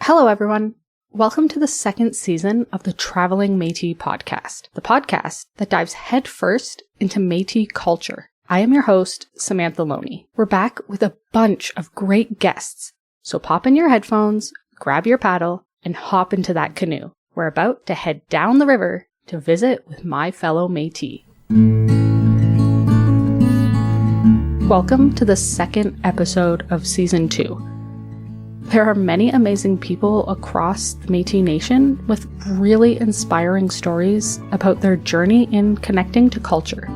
Hello, everyone. Welcome to the second season of the Traveling Métis podcast, the podcast that dives headfirst into Métis culture. I am your host, Samantha Loney. We're back with a bunch of great guests, so pop in your headphones, grab your paddle, and hop into that canoe. We're about to head down the river to visit with my fellow Métis. Welcome to the second episode of Season 2. There are many amazing people across the Metis Nation with really inspiring stories about their journey in connecting to culture.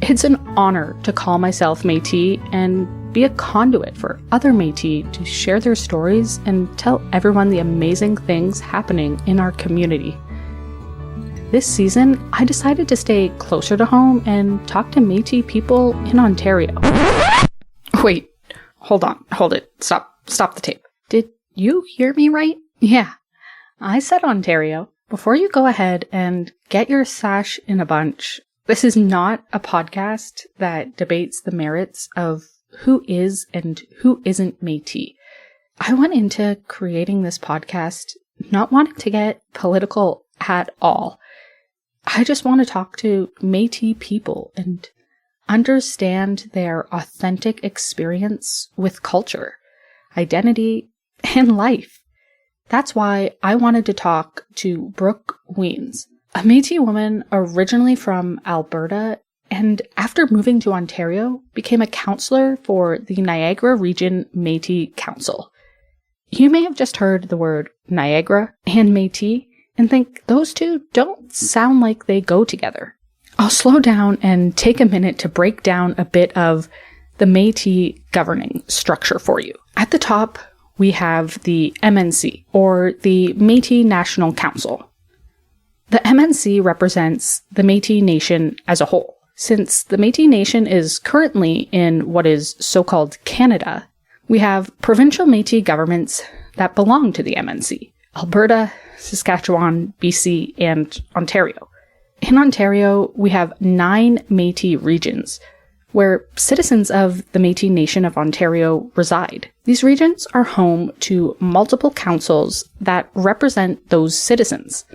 It's an honor to call myself Métis and be a conduit for other Métis to share their stories and tell everyone the amazing things happening in our community. This season, I decided to stay closer to home and talk to Métis people in Ontario. Wait, hold it, stop the tape. Did you hear me right? Yeah, I said Ontario. Before you go ahead and get your sash in a bunch, this is not a podcast that debates the merits of who is and who isn't Métis. I went into creating this podcast not wanting to get political at all. I just want to talk to Métis people and understand their authentic experience with culture, identity, and life. That's why I wanted to talk to Brooke Wiens, a Métis woman originally from Alberta, and after moving to Ontario, became a councillor for the Niagara Region Metis Council. You may have just heard the word Niagara and Métis and think those two don't sound like they go together. I'll slow down and take a minute to break down a bit of the Métis governing structure for you. At the top, we have the MNC, or the Métis National Council. The MNC represents the Métis Nation as a whole. Since the Métis Nation is currently in what is so-called Canada, we have provincial Métis governments that belong to the MNC: Alberta, Saskatchewan, BC, and Ontario. In Ontario, we have 9 Métis regions, where citizens of the Métis Nation of Ontario reside. These regions are home to multiple councils that represent those citizens.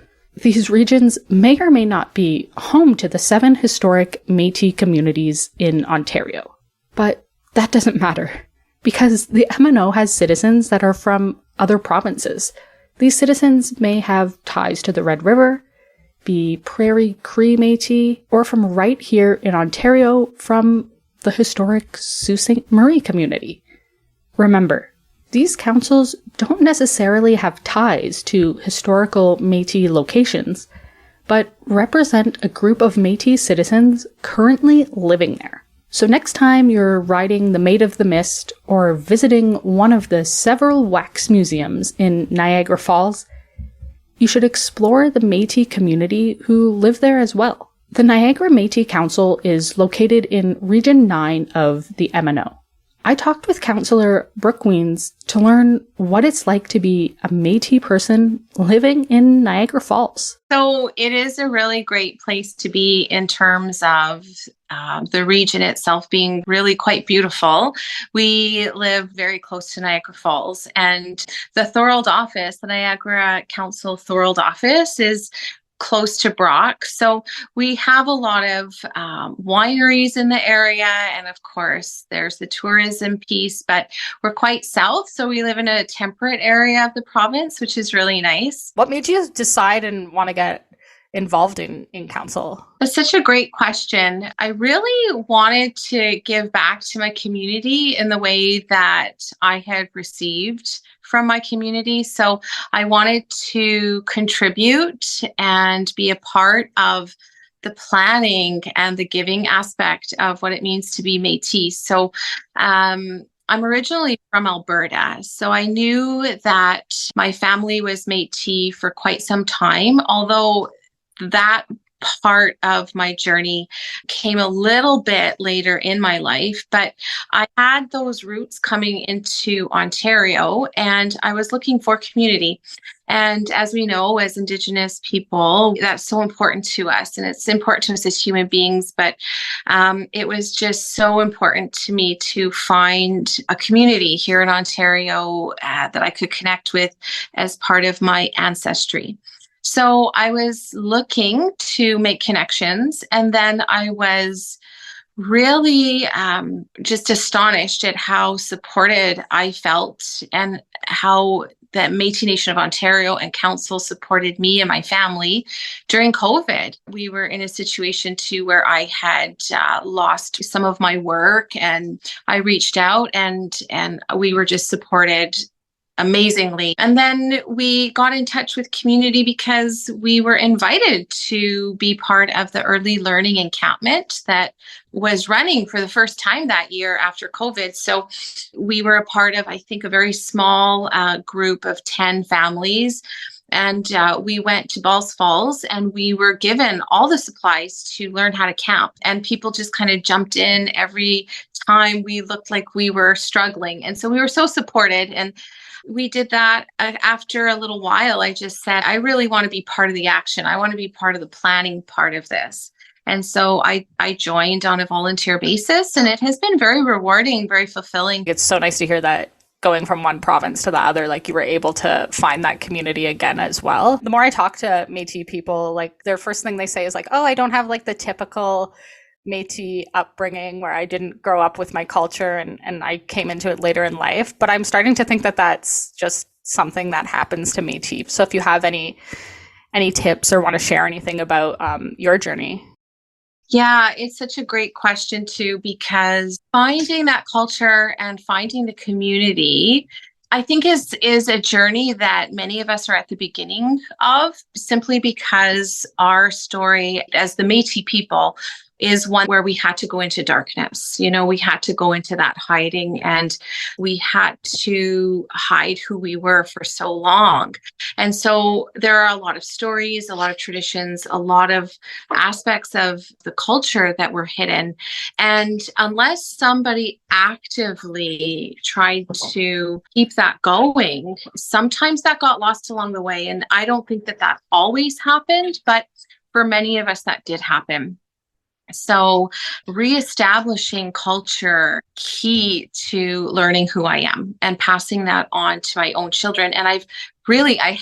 These regions may or may not be home to the 7 historic Métis communities in Ontario. But that doesn't matter, because the MNO has citizens that are from other provinces. These citizens may have ties to the Red River, be Prairie Cree Métis, or from right here in Ontario from the historic Sault Ste. Marie community. Remember, these councils don't necessarily have ties to historical Métis locations, but represent a group of Métis citizens currently living there. So next time you're riding the Maid of the Mist or visiting one of the several wax museums in Niagara Falls, you should explore the Métis community who live there as well. The Niagara Metis Council is located in Region 9 of the MNO. I talked with councillor Brooke Wiens to learn what it's like to be a Métis person living in Niagara Falls. So it is a really great place to be in terms of the region itself being really quite beautiful. We live very close to Niagara Falls, and the Thorold office, the Niagara Council Thorold office, is close to Brock. So we have a lot of wineries in the area, and of course there's the tourism piece, but we're quite south, so we live in a temperate area of the province, which is really nice. What made you decide and want to get involved in council? That's such a great question. I really wanted to give back to my community in the way that I had received from my community. So I wanted to contribute and be a part of the planning and the giving aspect of what it means to be Métis. So I'm originally from Alberta, so I knew that my family was Métis for quite some time, although that part of my journey came a little bit later in my life, but I had those roots coming into Ontario and I was looking for community. And as we know, as Indigenous people, that's so important to us and it's important to us as human beings. But it was just so important to me to find a community here in Ontario that I could connect with as part of my ancestry. So I was looking to make connections, and then I was really just astonished at how supported I felt and how the Metis Nation of Ontario and Council supported me and my family during COVID. We were in a situation too where I had lost some of my work, and I reached out and we were just supported amazingly. And then we got in touch with community because we were invited to be part of the early learning encampment that was running for the first time that year after COVID. So we were a part of, I think, a very small group of 10 families. And we went to Balls Falls and we were given all the supplies to learn how to camp. And people just kind of jumped in every time we looked like we were struggling. And so we were so supported. And we did that. After a little while, I just said, I really want to be part of the action. I want to be part of the planning part of this. And so I joined on a volunteer basis, and it has been very rewarding, very fulfilling. It's so nice to hear that going from one province to the other, like you were able to find that community again as well. The more I talk to Métis people, like their first thing they say is like, oh, I don't have like the typical Métis upbringing where I didn't grow up with my culture and I came into it later in life. But I'm starting to think that that's just something that happens to Métis. So if you have any tips or want to share anything about your journey. Yeah, it's such a great question too, because finding that culture and finding the community, I think is a journey that many of us are at the beginning of, simply because our story as the Métis people is one where we had to go into darkness. You know, we had to go into that hiding, and we had to hide who we were for so long. And so there are a lot of stories, a lot of traditions, a lot of aspects of the culture that were hidden. And unless somebody actively tried to keep that going, sometimes that got lost along the way. And I don't think that always happened, but for many of us that did happen. So reestablishing culture, key to learning who I am and passing that on to my own children. And I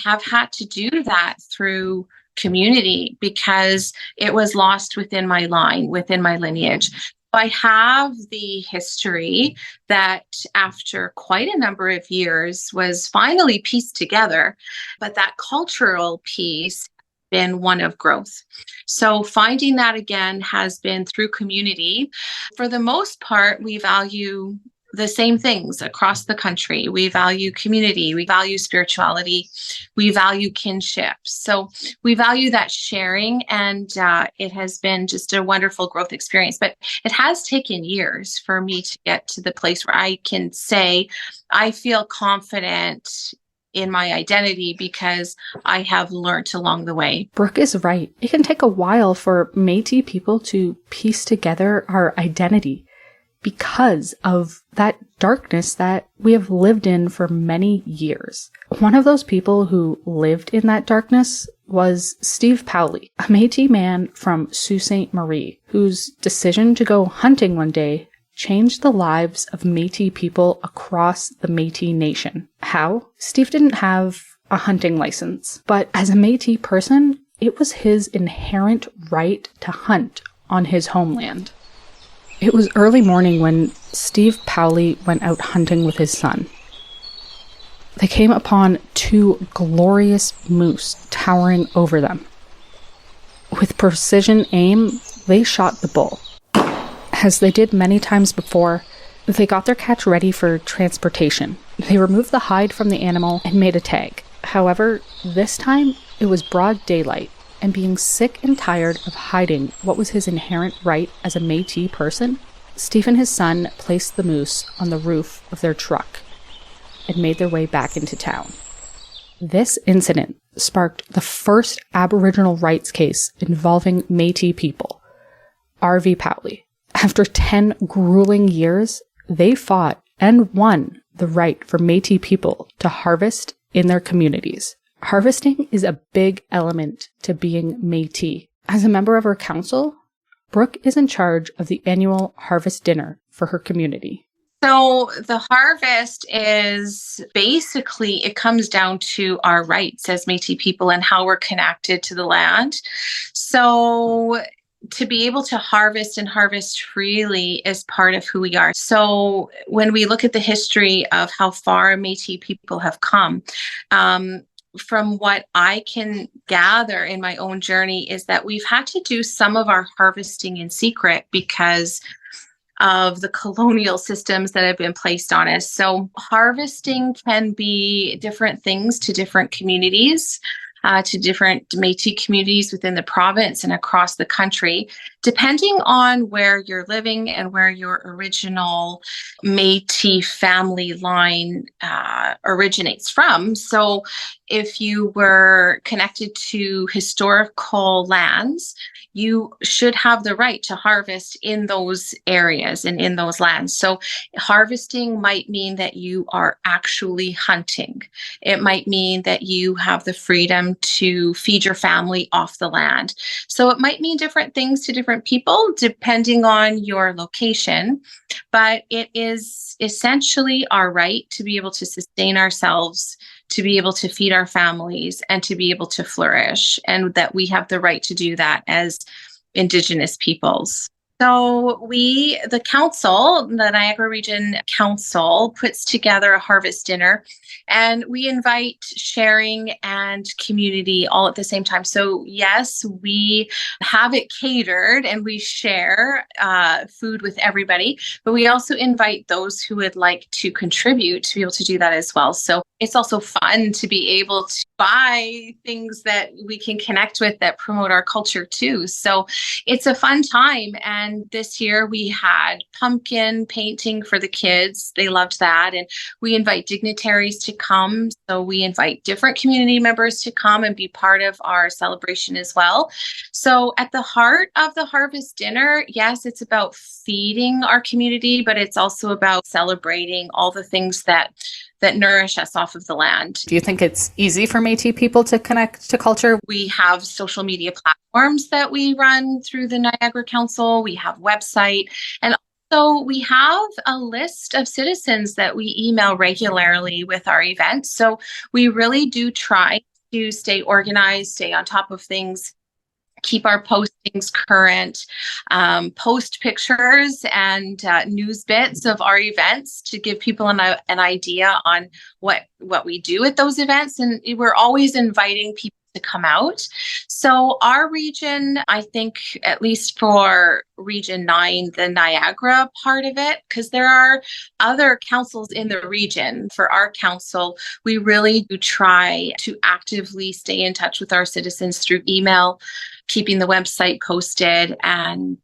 have had to do that through community because it was lost within my line, within my lineage. I have the history that after quite a number of years was finally pieced together, but that cultural piece been one of growth. So finding that again has been through community. For the most part, we value the same things across the country. We value community, we value spirituality, we value kinship. So we value that sharing, and it has been just a wonderful growth experience. But it has taken years for me to get to the place where I can say, I feel confident in my identity because I have learned along the way. Brooke is right. It can take a while for Métis people to piece together our identity because of that darkness that we have lived in for many years. One of those people who lived in that darkness was Steve Powley, a Métis man from Sault Ste. Marie, whose decision to go hunting one day changed the lives of Métis people across the Métis Nation. How? Steve didn't have a hunting license, but as a Métis person, it was his inherent right to hunt on his homeland. It was early morning when Steve Powley went out hunting with his son. They came upon 2 glorious moose towering over them. With precision aim, they shot the bull. As they did many times before, they got their catch ready for transportation. They removed the hide from the animal and made a tag. However, this time, it was broad daylight, and being sick and tired of hiding what was his inherent right as a Métis person, Steve and his son placed the moose on the roof of their truck and made their way back into town. This incident sparked the first Aboriginal rights case involving Métis people, R.V. Powley. After 10 grueling years, they fought and won the right for Métis people to harvest in their communities. Harvesting is a big element to being Métis. As a member of her council, Brooke is in charge of the annual harvest dinner for her community. So the harvest is basically, it comes down to our rights as Métis people and how we're connected to the land. So to be able to harvest and harvest freely is part of who we are. So when we look at the history of how far Métis people have come, from what I can gather in my own journey is that we've had to do some of our harvesting in secret because of the colonial systems that have been placed on us. So harvesting can be different things to different communities, to different Métis communities within the province and across the country, depending on where you're living and where your original Métis family line originates from. So if you were connected to historical lands, you should have the right to harvest in those areas and in those lands. So harvesting might mean that you are actually hunting. It might mean that you have the freedom to feed your family off the land. So it might mean different things to different people depending on your location, but it is essentially our right to be able to sustain ourselves, to be able to feed our families, and to be able to flourish, and that we have the right to do that as Indigenous peoples. So the council, the Niagara Region Council, puts together a harvest dinner, and we invite sharing and community all at the same time. So yes, we have it catered and we share food with everybody, but we also invite those who would like to contribute to be able to do that as well. So it's also fun to be able to buy things that we can connect with that promote our culture too. So it's a fun time. And this year we had pumpkin painting for the kids. They loved that. And we invite dignitaries to come. So we invite different community members to come and be part of our celebration as well. So at the heart of the harvest dinner, yes, it's about feeding our community, but it's also about celebrating all the things that nourish us off of the land. Do you think it's easy for Métis people to connect to culture? We have social media platforms that we run through the Niagara Council. We have website, and also we have a list of citizens that we email regularly with our events. So we really do try to stay organized, stay on top of things, keep our postings current, post pictures and news bits of our events to give people an idea on what we do at those events. And we're always inviting people to come out. So our region, I think, at least for Region 9, the Niagara part of it, because there are other councils in the region. For our council, we really do try to actively stay in touch with our citizens through email, keeping the website posted, and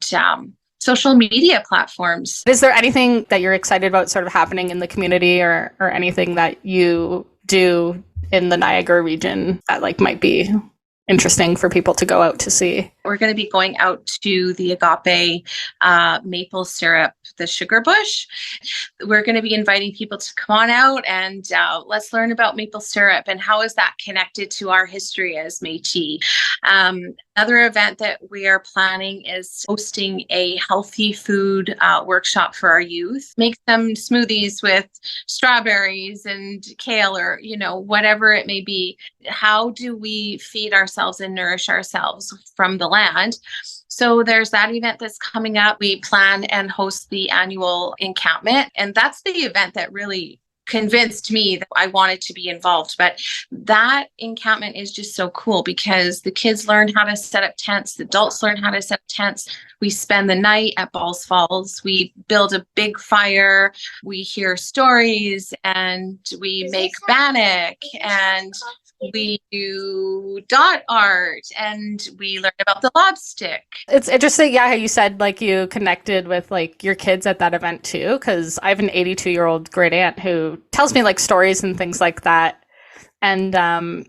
social media platforms. Is there anything that you're excited about sort of happening in the community or anything that you do in the Niagara region that might be interesting for people to go out to see? We're going to be going out to the Agape maple syrup, the sugar bush. We're going to be inviting people to come on out and let's learn about maple syrup and how is that connected to our history as Métis. Another event that we are planning is hosting a healthy food workshop for our youth. Make some smoothies with strawberries and kale or, whatever it may be. How do we feed ourselves and nourish ourselves from the land? So there's that event that's coming up. We plan and host the annual encampment, and that's the event that really convinced me that I wanted to be involved. But that encampment is just so cool because the kids learn how to set up tents, the adults learn how to set up tents. We spend the night at Balls Falls. We build a big fire. We hear stories and we make bannock and we do dot art and we learn about the lobstick. It's interesting, how you said you connected with your kids at that event too, because I have an 82-year-old great aunt who tells me stories and things like that. And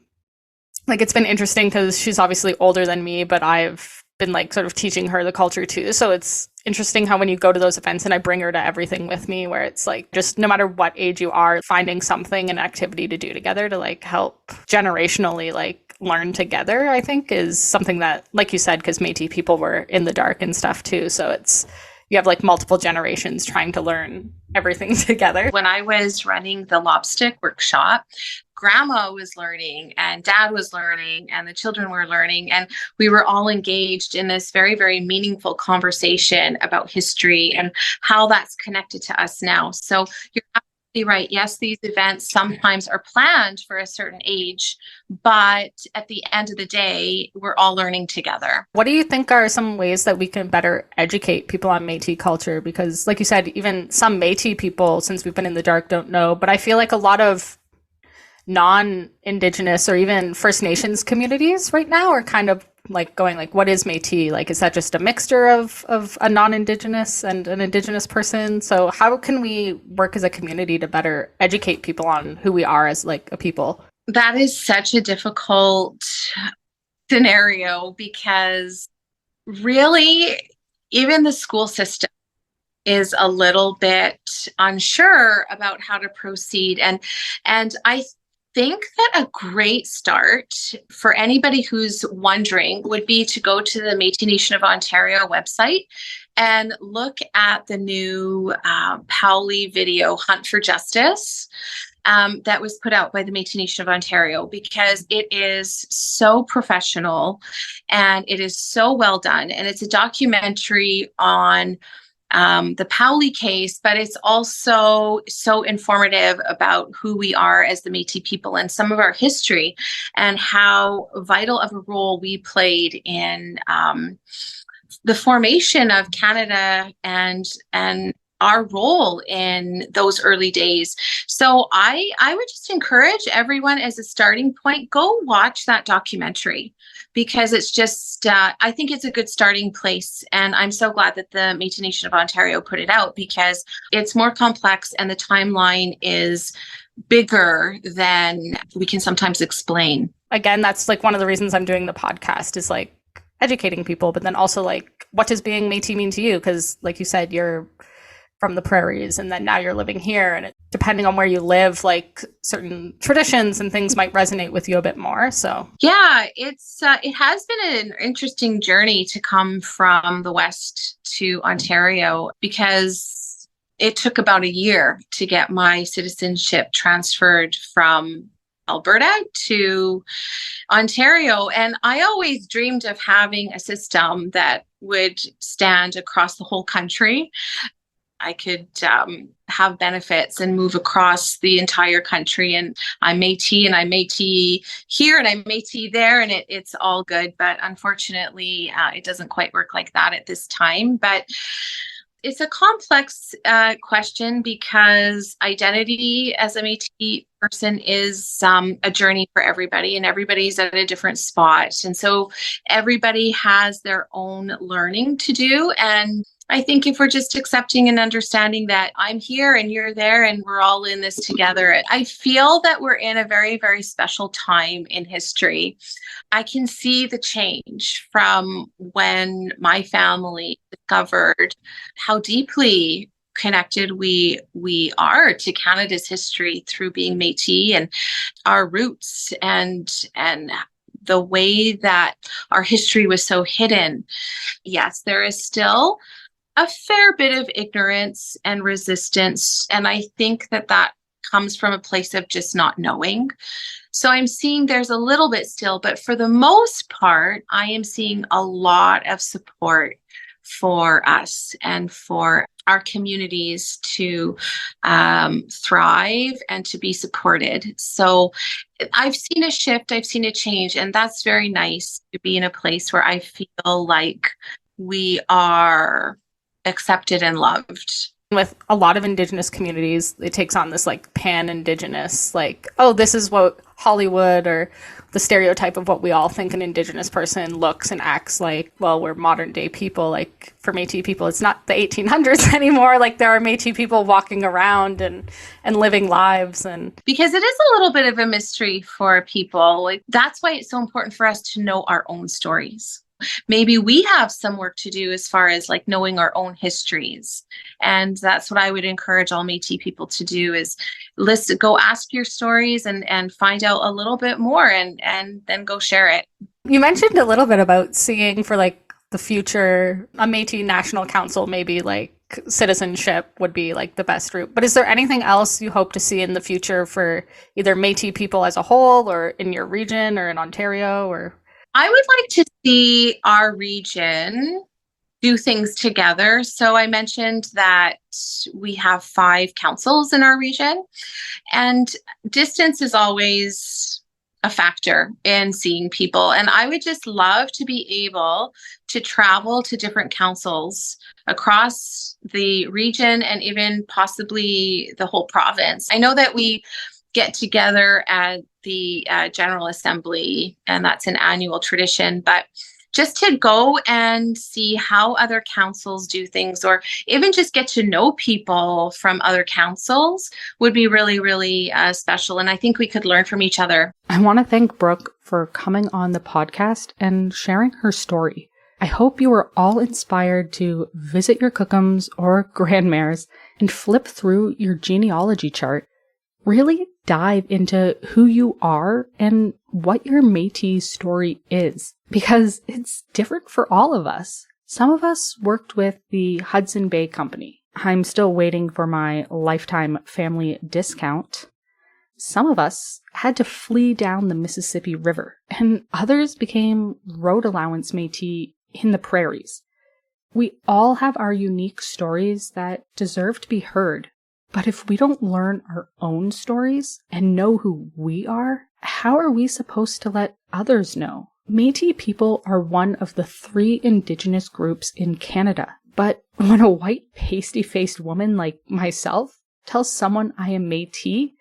like, it's been interesting because she's obviously older than me, but I've been like sort of teaching her the culture too. So it's interesting how when you go to those events and I bring her to everything with me, where it's like, just no matter what age you are, finding something, an activity to do together to like help generationally like learn together, I think is something that, like you said, because Métis people were in the dark and stuff too. So it's, you have like multiple generations trying to learn everything together. When I was running the lobstick workshop, grandma was learning and dad was learning and the children were learning, and we were all engaged in this very, very meaningful conversation about history and how that's connected to us now. So you're absolutely right. Yes, these events sometimes are planned for a certain age, but at the end of the day, we're all learning together. What do you think are some ways that we can better educate people on Métis culture? Because like you said, even some Métis people, since we've been in the dark, don't know, but I feel like a lot of non-Indigenous or even First Nations communities right now are kind of like going like, what is Métis? Like, is that just a mixture of a non-Indigenous and an Indigenous person? So how can we work as a community to better educate people on who we are as like a people? That is such a difficult scenario because really, even the school system is a little bit unsure about how to proceed. And I think that a great start for anybody who's wondering would be to go to the Metis Nation of Ontario website and look at the new Powley video, Hunt for Justice, that was put out by the Metis Nation of Ontario, because it is so professional and it is so well done. And it's a documentary on the Powley case, but it's also so informative about who we are as the Métis people and some of our history and how vital of a role we played in the formation of Canada and our role in those early days. So I would just encourage everyone, as a starting point, go watch that documentary, because it's just, I think it's a good starting place. And I'm so glad that the Métis Nation of Ontario put it out, because it's more complex and the timeline is bigger than we can sometimes explain. Again, that's like one of the reasons I'm doing the podcast, is like educating people, but then also like, what does being Métis mean to you? Because like you said, you're from the prairies and then now you're living here, and depending on where you live, like certain traditions and things might resonate with you a bit more. So yeah, it's it has been an interesting journey to come from the West to Ontario, because it took about a year to get my citizenship transferred from Alberta to Ontario. And I always dreamed of having a system that would stand across the whole country. I could have benefits and move across the entire country. And I'm Métis, and I'm Métis here, and I'm Métis there, and it's all good. But unfortunately, it doesn't quite work like that at this time. But it's a complex question, because identity as a Métis person is a journey for everybody, and everybody's at a different spot. And so everybody has their own learning to do. And I think if we're just accepting and understanding that I'm here and you're there and we're all in this together, I feel that we're in a very, very special time in history. I can see the change from when my family discovered how deeply connected we are to Canada's history through being Métis and our roots, and the way that our history was so hidden. Yes, there is still a fair bit of ignorance and resistance. And I think that comes from a place of just not knowing. So I'm seeing there's a little bit still, but for the most part, I am seeing a lot of support for us and for our communities to thrive and to be supported. So I've seen a shift, I've seen a change, and that's very nice to be in a place where I feel like we are accepted and loved. With a lot of Indigenous communities, it takes on this like pan-Indigenous, like, oh, this is what Hollywood or the stereotype of what we all think an Indigenous person looks and acts like. Well, we're modern day people. Like for Métis people, it's not the 1800s anymore. Like there are Métis people walking around and living lives. And because it is a little bit of a mystery for people. Like that's why it's so important for us to know our own stories. Maybe we have some work to do as far as like knowing our own histories. And that's what I would encourage all Métis people to do is go ask your stories and find out a little bit more and then go share it. You mentioned a little bit about seeing for like the future, a Métis National Council, maybe like citizenship would be like the best route. But is there anything else you hope to see in the future for either Métis people as a whole or in your region or in Ontario or... I would like to see our region do things together. So I mentioned that we have 5 councils in our region, and distance is always a factor in seeing people. And I would just love to be able to travel to different councils across the region and even possibly the whole province. I know that we get together at the General Assembly, and that's an annual tradition, but just to go and see how other councils do things, or even just get to know people from other councils would be really, really special. And I think we could learn from each other. I want to thank Brooke for coming on the podcast and sharing her story. I hope you were all inspired to visit your cookums or grandmares and flip through your genealogy chart. Really dive into who you are and what your Métis story is, because it's different for all of us. Some of us worked with the Hudson Bay Company. I'm still waiting for my lifetime family discount. Some of us had to flee down the Mississippi River, and others became road allowance Métis in the prairies. We all have our unique stories that deserve to be heard. But if we don't learn our own stories and know who we are, how are we supposed to let others know? Métis people are one of the 3 Indigenous groups in Canada. But when a white, pasty-faced woman like myself tells someone I am Métis,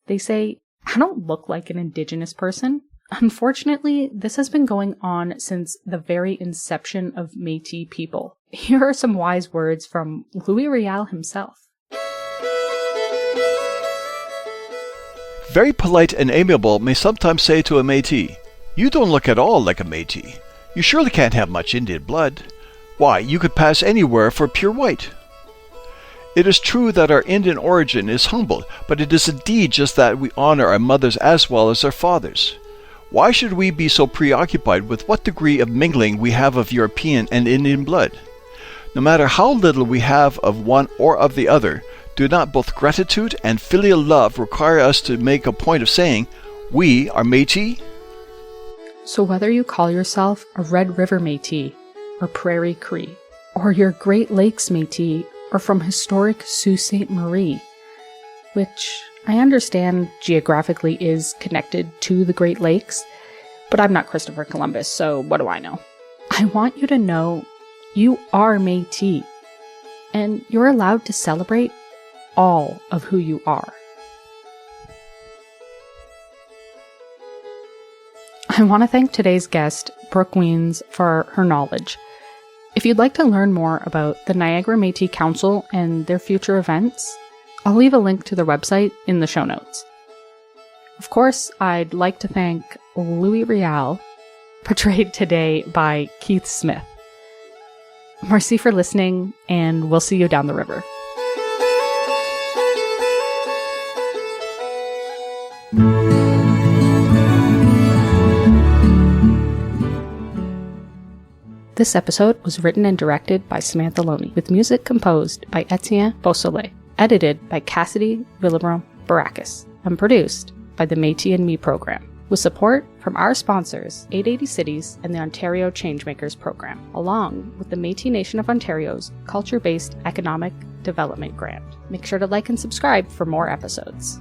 they say, I don't look like an Indigenous person. Unfortunately, this has been going on since the very inception of Métis people. Here are some wise words from Louis Riel himself. Very polite and amiable may sometimes say to a Métis, "You don't look at all like a Métis. You surely can't have much Indian blood. Why, you could pass anywhere for pure white." It is true that our Indian origin is humble, but it is indeed just that we honor our mothers as well as our fathers. Why should we be so preoccupied with what degree of mingling we have of European and Indian blood? No matter how little we have of one or of the other, do not both gratitude and filial love require us to make a point of saying, we are Métis? So whether you call yourself a Red River Métis, or Prairie Cree, or your Great Lakes Métis, or from historic Sault Ste. Marie, which I understand geographically is connected to the Great Lakes, but I'm not Christopher Columbus, so what do I know? I want you to know you are Métis, and you're allowed to celebrate all of who you are. I want to thank today's guest, Brooke Wiens, for her knowledge. If you'd like to learn more about the Niagara Metis Council and their future events, I'll leave a link to their website in the show notes. Of course, I'd like to thank Louis Riel, portrayed today by Keith Smith. Merci for listening, and we'll see you down the river. This episode was written and directed by Samantha Loney, with music composed by Etienne Beausoleil, edited by Cassidy Villebron-Baracus, and produced by the Métis and Me program, with support from our sponsors, 880 Cities and the Ontario Changemakers program, along with the Metis Nation of Ontario's culture-based economic development grant. Make sure to like and subscribe for more episodes.